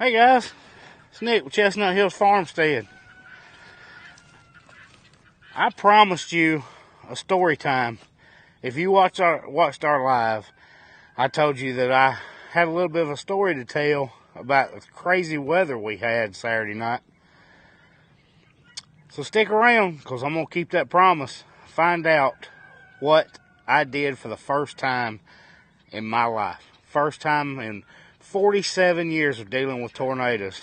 Hey guys, it's Nick with Chestnut Hills Farmstead. I promised you a story time. If you watched our live, I told you that I had a little bit of a story to tell about the crazy weather we had Saturday night. So stick around, because I'm going to keep that promise. Find out what I did for the first time in my life. First time in 47 years of dealing with tornadoes.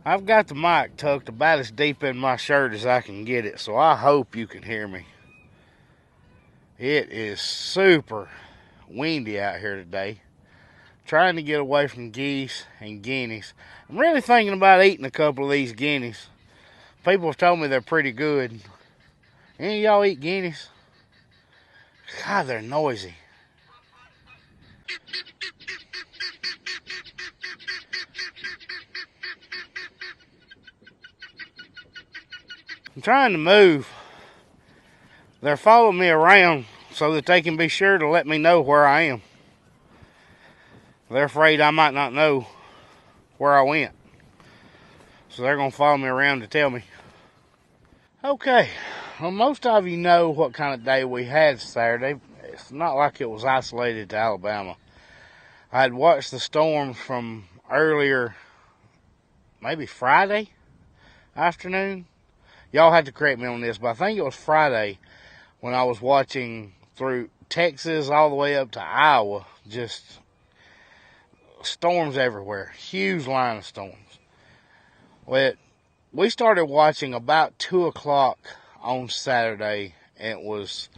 I've got the mic tucked about as deep in my shirt as I can get it, so I hope you can hear me. It is super windy out here today. Trying to get away from geese and guineas. I'm really thinking about eating a couple of these guineas. People have told me they're pretty good. Any of y'all eat guineas? God, they're noisy. I'm trying to move. They're following me around so that they can be sure to let me know where I am. They're afraid I might not know where I went. So they're going to follow me around to tell me. Okay, well, most of you know what kind of day we had Saturday. It's not like it was isolated to Alabama. I had watched the storms from earlier, maybe Friday afternoon. Y'all had to correct me on this, but I think it was Friday when I was watching through Texas all the way up to Iowa. Just storms everywhere. Huge line of storms. Well, we started watching about 2 o'clock on Saturday, and it was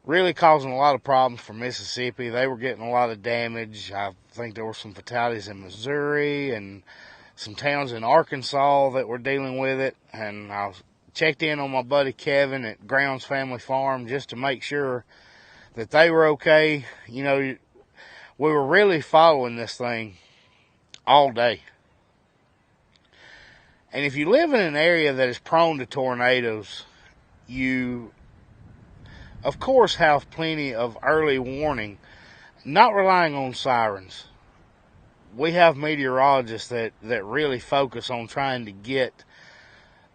really causing a lot of problems for Mississippi. They were getting a lot of damage. I think there were some fatalities in Missouri and some towns in Arkansas that were dealing with it. And I checked in on my buddy Kevin at Grounds Family Farm just to make sure that they were okay. You know, we were really following this thing all day. And if you live in an area that is prone to tornadoes, you, of course, have plenty of early warning, not relying on sirens. We have meteorologists that really focus on trying to get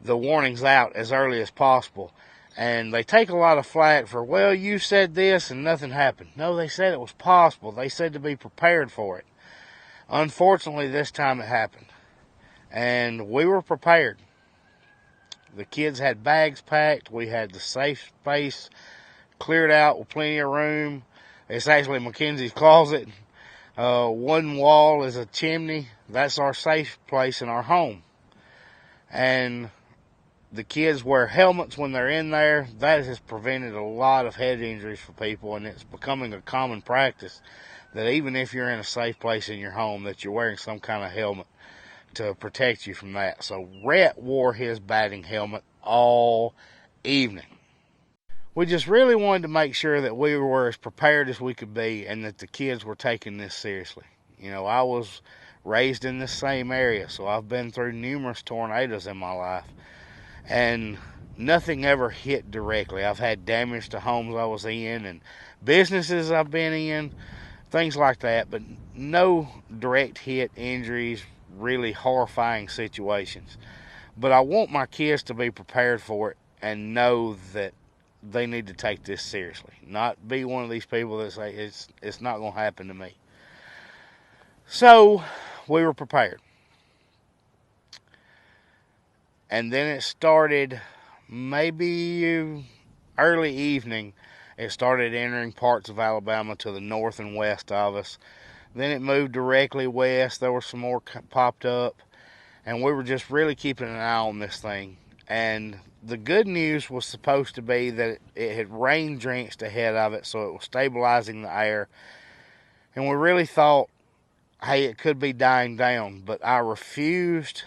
the warnings out as early as possible. And they take a lot of flack for, well, you said this and nothing happened. No, they said it was possible. They said to be prepared for it. Unfortunately, this time it happened. And we were prepared. The kids had bags packed. We had the safe space cleared out with plenty of room. It's actually Mackenzie's closet. One wall is a chimney. That's our safe place in our home. And the kids wear helmets when they're in there. That has prevented a lot of head injuries for people, and it's becoming a common practice that even if you're in a safe place in your home, that you're wearing some kind of helmet to protect you from that. So Rhett wore his batting helmet all evening. We just really wanted to make sure that we were as prepared as we could be and that the kids were taking this seriously. You know, I was raised in this same area, so I've been through numerous tornadoes in my life. And nothing ever hit directly. I've had damage to homes I was in and businesses I've been in, things like that, but no direct hit injuries, really horrifying situations. But I want my kids to be prepared for it and know that they need to take this seriously. Not be one of these people that say it's not going to happen to me. So we were prepared. And then it started maybe early evening. It started entering parts of Alabama to the north and west of us. Then it moved directly west. There were some more popped up. And we were just really keeping an eye on this thing. And the good news was supposed to be that it had rain drenched ahead of it, so it was stabilizing the air. And we really thought, hey, it could be dying down. But I refused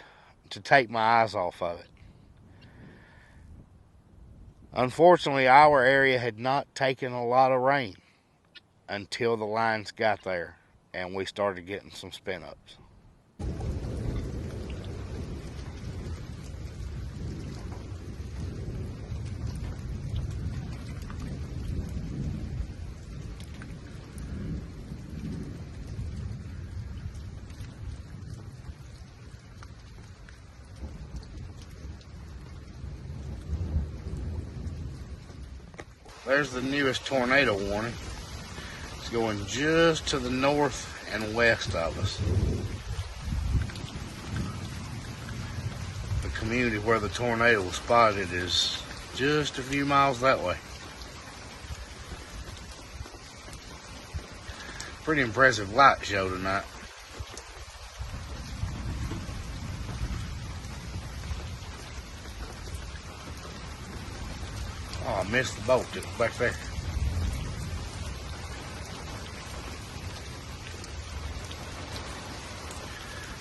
to take my eyes off of it. Unfortunately, our area had not taken a lot of rain until the lines got there and we started getting some spin-ups. There's the newest tornado warning. It's going just to the north and west of us. The community where the tornado was spotted is just a few miles that way. Pretty impressive light show tonight. Oh, I missed the boat that was back there.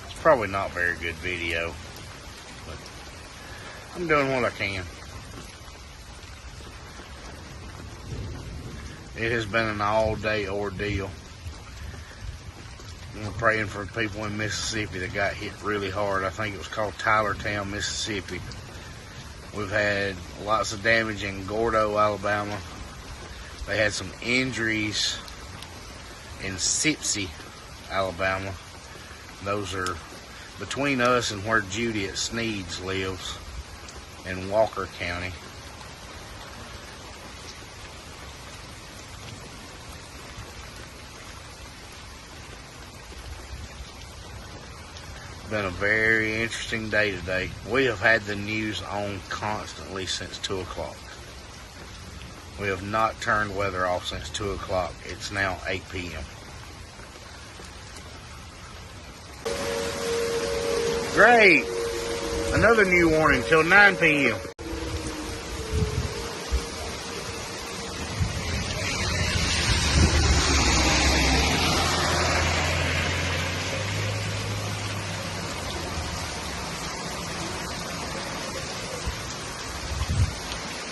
It's probably not very good video, but I'm doing what I can. It has been an all-day ordeal. We're praying for people in Mississippi that got hit really hard. I think it was called Tylertown, Mississippi. We've had lots of damage in Gordo, Alabama. They had some injuries in Sipsey, Alabama. Those are between us and where Judy at Sneed's lives in Walker County. Been a very interesting day today. We have had the news on constantly since 2 o'clock. We have not turned weather off since 2 o'clock. It's now 8 p.m. Great! Another new warning till 9 p.m.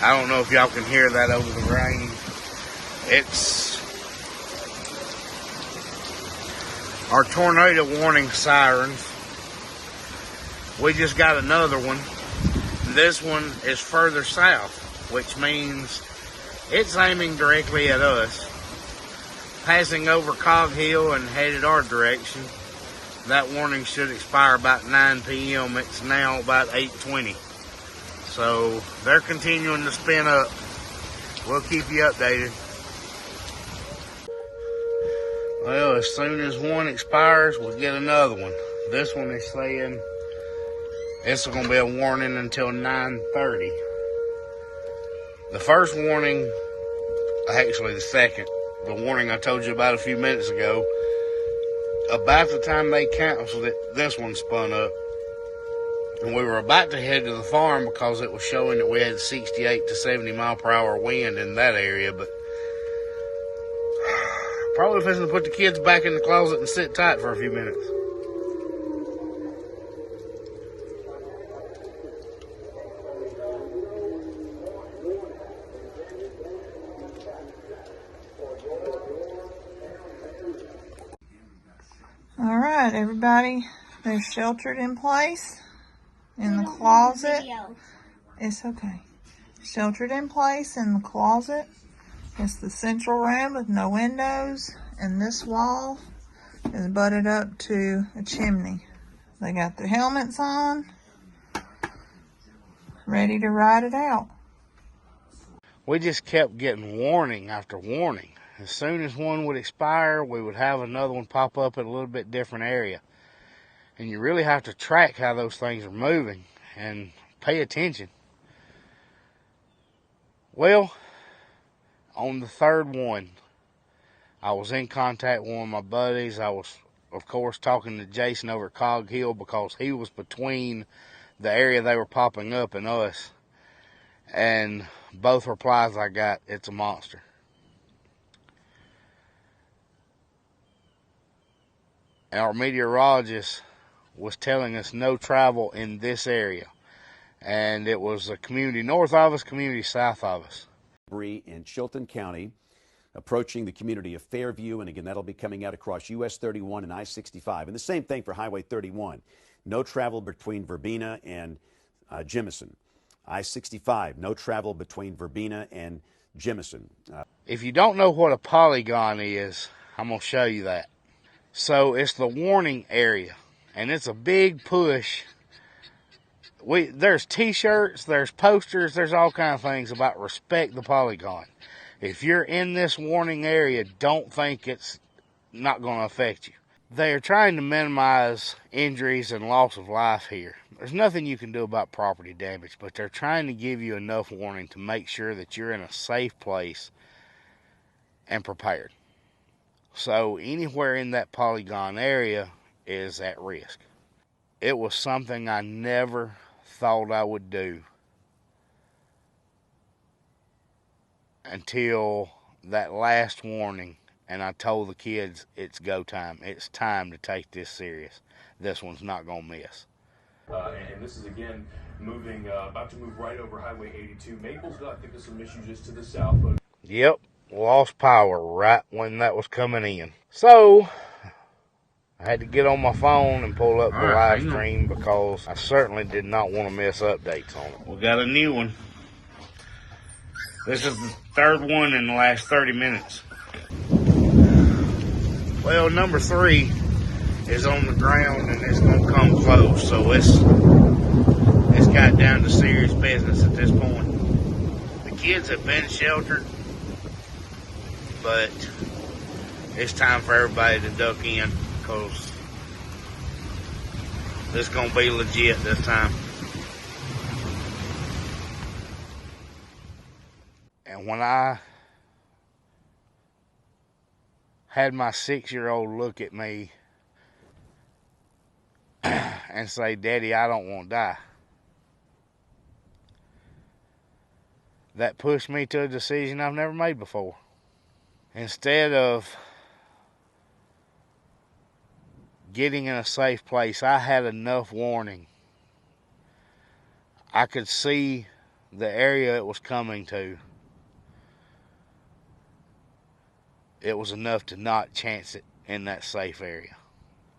I don't know if y'all can hear that over the rain. It's our tornado warning sirens. We just got another one. This one is further south, which means it's aiming directly at us. Passing over Cog Hill and headed our direction. That warning should expire about 9 p.m. It's now about 8:20. So they're continuing to spin up. We'll keep you updated. Well, as soon as one expires, we'll get another one. This one is saying it's going to be a warning until 9:30. The first warning, actually the second, the warning I told you about a few minutes ago, about the time they canceled it, this one spun up. And we were about to head to the farm because it was showing that we had 68 to 70 mile per hour wind in that area, but probably fixing to put the kids back in the closet and sit tight for a few minutes. All right, everybody, they're sheltered in place. In the closet. It's okay. Sheltered in place in the closet. It's the central room with no windows. And this wall is butted up to a chimney. They got their helmets on. Ready to ride it out. We just kept getting warning after warning. As soon as one would expire, we would have another one pop up in a little bit different area. And you really have to track how those things are moving and pay attention. Well, on the third one, I was in contact with one of my buddies. I was, of course, talking to Jason over at Cog Hill because he was between the area they were popping up and us. And both replies I got, it's a monster. Our meteorologist was telling us no travel in this area. And it was a community north of us, community south of us. In Chilton County, approaching the community of Fairview, and again, that'll be coming out across US 31 and I-65. And the same thing for Highway 31. No travel between Verbena and Jemison. I-65, no travel between Verbena and Jemison. If you don't know what a polygon is, I'm going to show you that. So it's the warning area. And it's a big push There's t-shirts, there's posters, there's all kinds of things about respect the polygon. If you're in this warning area, don't think it's not going to affect you. They are trying to minimize injuries and loss of life here. There's nothing you can do about property damage, but they're trying to give you enough warning to make sure that you're in a safe place and prepared. So anywhere in that polygon area is at risk. It was something I never thought I would do until that last warning, and I told the kids it's go time. It's time to take this serious. This one's not going to miss. And this is again moving, about to move right over Highway 82. Maplesville, I think there's some issues just to the south. But yep, lost power right when that was coming in. So I had to get on my phone and pull up the live stream because I certainly did not want to miss updates on it. We got a new one. This is the third one in the last 30 minutes. Well, number 3 is on the ground and it's going to come close. So it's got down to serious business at this point. The kids have been sheltered, but it's time for everybody to duck in because this is going to be legit this time. And when I had my 6-year-old look at me and say, "Daddy, I don't want to die," that pushed me to a decision I've never made before. Instead of getting in a safe place, I had enough warning. I could see the area it was coming to. It was enough to not chance it in that safe area.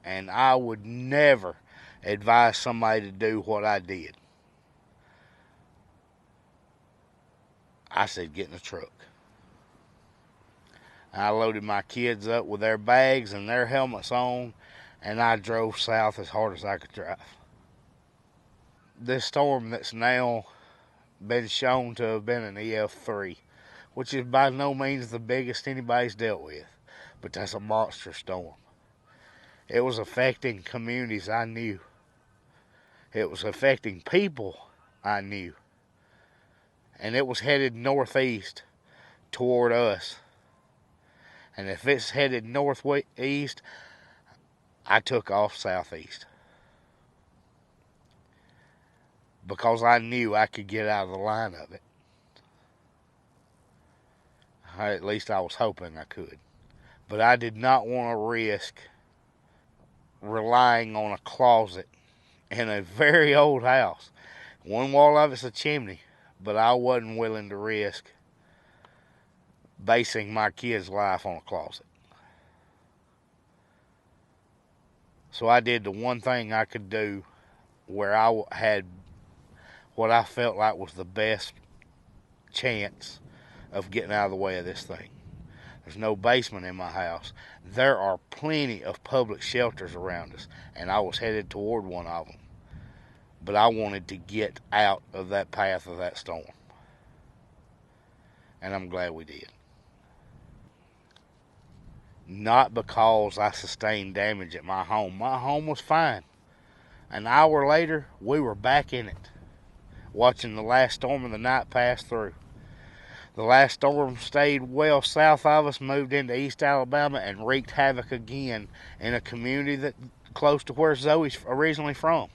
And I would never advise somebody to do what I did. I said, get in the truck. I loaded my kids up with their bags and their helmets on, and I drove south as hard as I could drive. This storm that's now been shown to have been an EF3, which is by no means the biggest anybody's dealt with, but that's a monster storm. It was affecting communities I knew. It was affecting people I knew. And it was headed northeast toward us. And if it's headed northeast, I took off southeast. Because I knew I could get out of the line of it. At least I was hoping I could. But I did not want to risk relying on a closet in a very old house. One wall of it's a chimney, but I wasn't willing to risk basing my kid's life on a closet. So I did the one thing I could do where I had what I felt like was the best chance of getting out of the way of this thing. There's no basement in my house. There are plenty of public shelters around us, and I was headed toward one of them. But I wanted to get out of that path of that storm. And I'm glad we did. Not because I sustained damage at my home. My home was fine. An hour later, we were back in it, watching the last storm of the night pass through. The last storm stayed well south of us, moved into East Alabama, and wreaked havoc again in a community that close to where Zoe's originally from.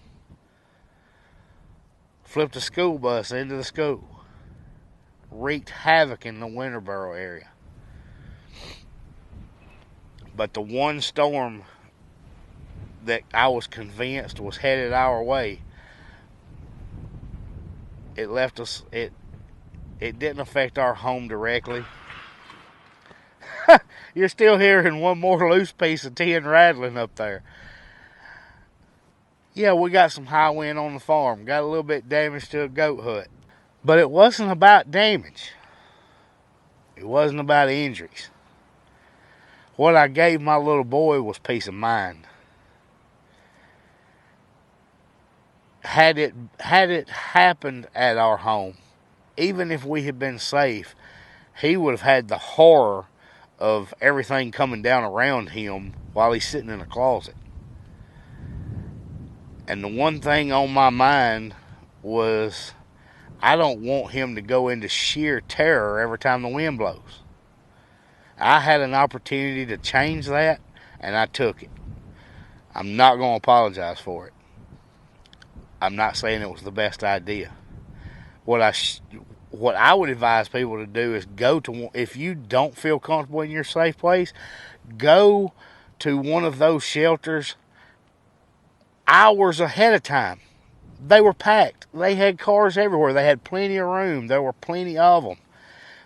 Flipped a school bus into the school. Wreaked havoc in the Winterboro area. But the one storm that I was convinced was headed our way, it left us, it didn't affect our home directly. You're still hearing one more loose piece of tin rattling up there. Yeah, we got some high wind on the farm. Got a little bit damage to a goat hut. But it wasn't about damage. It wasn't about injuries. What I gave my little boy was peace of mind. had it happened at our home, even if we had been safe, he would have had the horror of everything coming down around him while he's sitting in a closet. And the one thing on my mind was, I don't want him to go into sheer terror every time the wind blows. I had an opportunity to change that, and I took it. I'm not going to apologize for it. I'm not saying it was the best idea. What I would advise people to do is go to, if you don't feel comfortable in your safe place, go to one of those shelters hours ahead of time. They were packed. They had cars everywhere. They had plenty of room. There were plenty of them.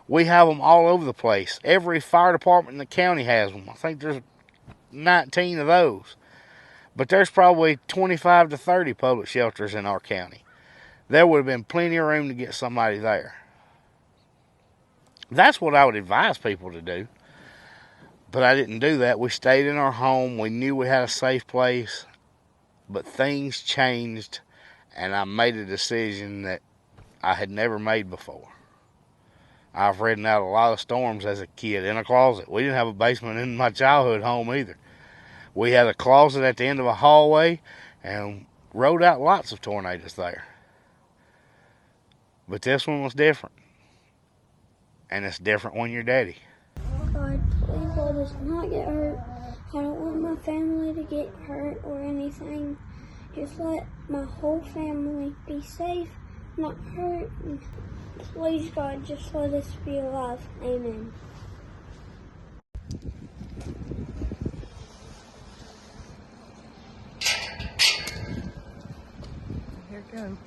We have them all over the place. Every fire department in the county has them. I think there's 19 of those. But there's probably 25 to 30 public shelters in our county. There would have been plenty of room to get somebody there. That's what I would advise people to do. But I didn't do that. We stayed in our home. We knew we had a safe place. But things changed, and I made a decision that I had never made before. I've ridden out a lot of storms as a kid in a closet. We didn't have a basement in my childhood home either. We had a closet at the end of a hallway and rode out lots of tornadoes there. But this one was different. And it's different when you're daddy. God, please let us not get hurt. I don't want my family to get hurt or anything. Just let my whole family be safe, not hurt. Please, God, just let us be alive. Amen. Here it goes.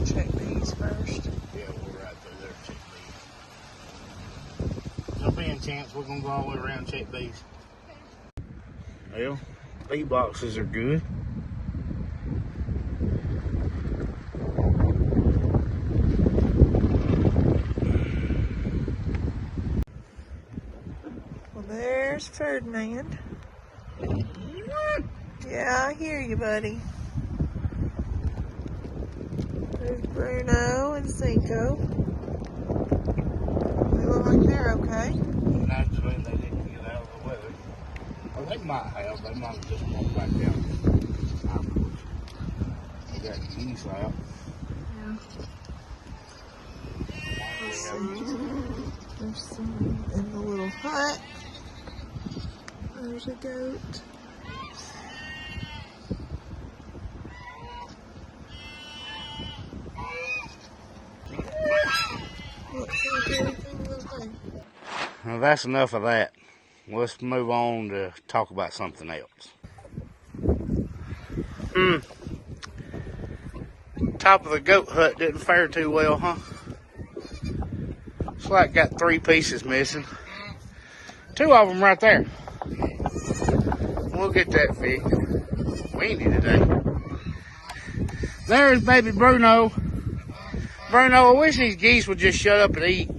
Check these first. Yeah, we're right through there. Check these. There'll be a chance we're going to go all the way around and check these. Well, these boxes are good. Well, there's Ferdinand. Yeah, I hear you, buddy. There's Bruno and Cinco. They look like they're okay. Naturally, they didn't get out of the weather. Or they might have. They might have just walked back down. They got geese out. Yeah. Let's see. There's some in the little hut. There's a goat. Looks like everything's okay. Well, that's enough of that. Let's move on to talk about something else. Top of the goat hut didn't fare too well, huh? It's like got 3 pieces missing. 2 of them right there. We'll get that fixed. Windy today. There's baby Bruno. Bruno, I wish these geese would just shut up and eat.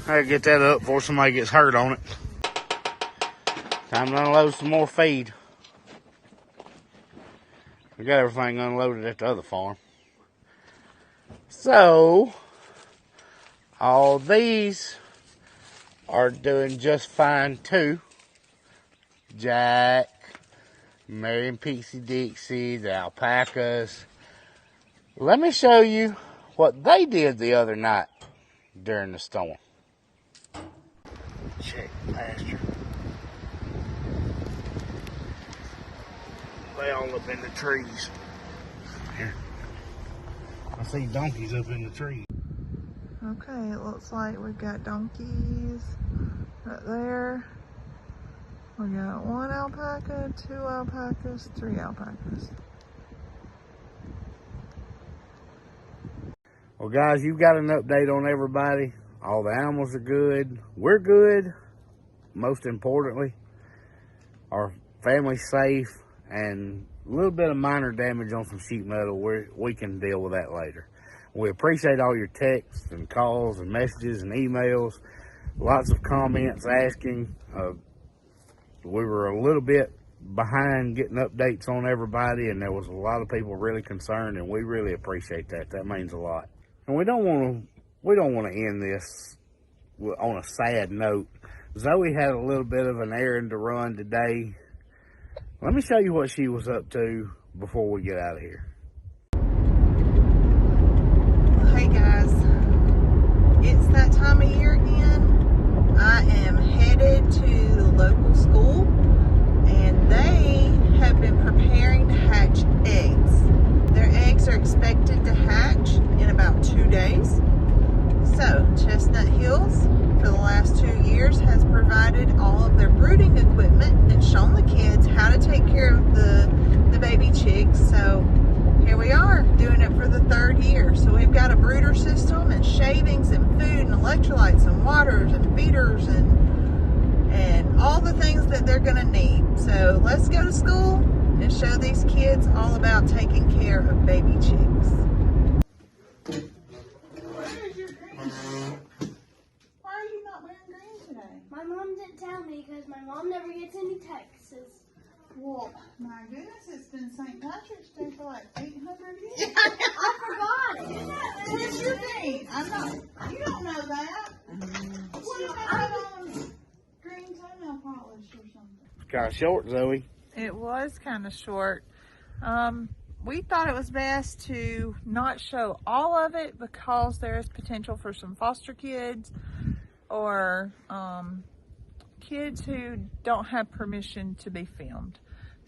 I gotta get that up before somebody gets hurt on it. Time to unload some more feed. We got everything unloaded at the other farm. So, all these are doing just fine too. Jack, Mary and Pixie Dixie, the alpacas. Let me show you what they did the other night during the storm. Check pasture. They all up in the trees. Here. I see donkeys up in the trees. Okay, it looks like we've got donkeys right there. We got 1 alpaca, 2 alpacas, 3 alpacas. Well, guys, you've got an update on everybody. All the animals are good. We're good. Most importantly, our family's safe, and a little bit of minor damage on some sheet metal. We can deal with that later. We appreciate all your texts and calls and messages and emails. lots of comments asking. We were a little bit behind getting updates on everybody, and there was a lot of people really concerned, and we really appreciate that. That means a lot. And we don't want to end this on a sad note. Zoe had a little bit of an errand to run today. Let me show you what she was up to before we get out of here. Well, hey guys, it's that time of year again. I am headed to the local school, and they have been preparing to hatch eggs. Their eggs are expected to hatch in about 2 days. So, Chestnut Hills, for the last 2 years, has provided all of their brooding equipment and shown the kids how to take care of the baby chicks. So, here we are, doing it for the 3rd year. So, we've got a brooder system and shavings and food and electrolytes and waters and feeders and all the things that they're going to need. So, let's go to school and show these kids all about taking care of baby chicks. Why are you not wearing green today? My mom didn't tell me because my mom never gets any texts. Well, my goodness, it's been St. Patrick's Day for like 800 years. I forgot it. Where's your green? I'm not, you don't know that. What if I put on green toenail polish or something? It's kind of short, Zoe. It was kind of short. We thought it was best to not show all of it because there is potential for some foster kids or kids who don't have permission to be filmed.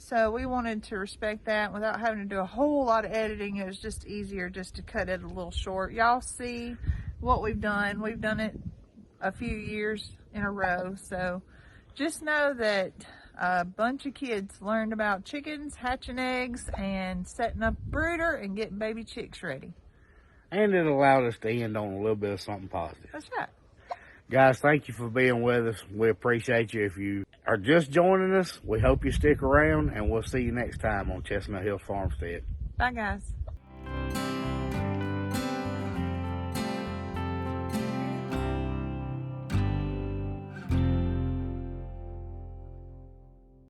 So we wanted to respect that without having to do a whole lot of editing. It was just easier just to cut it a little short. Y'all see what we've done. We've done it a few years in a row. So just know that a bunch of kids learned about chickens, hatching eggs, and setting up a brooder and getting baby chicks ready. And it allowed us to end on a little bit of something positive. That's right. Guys, thank you for being with us. We appreciate you. If you are just joining us, we hope you stick around, and we'll see you next time on Chestnut Hills Farmstead. Bye, guys.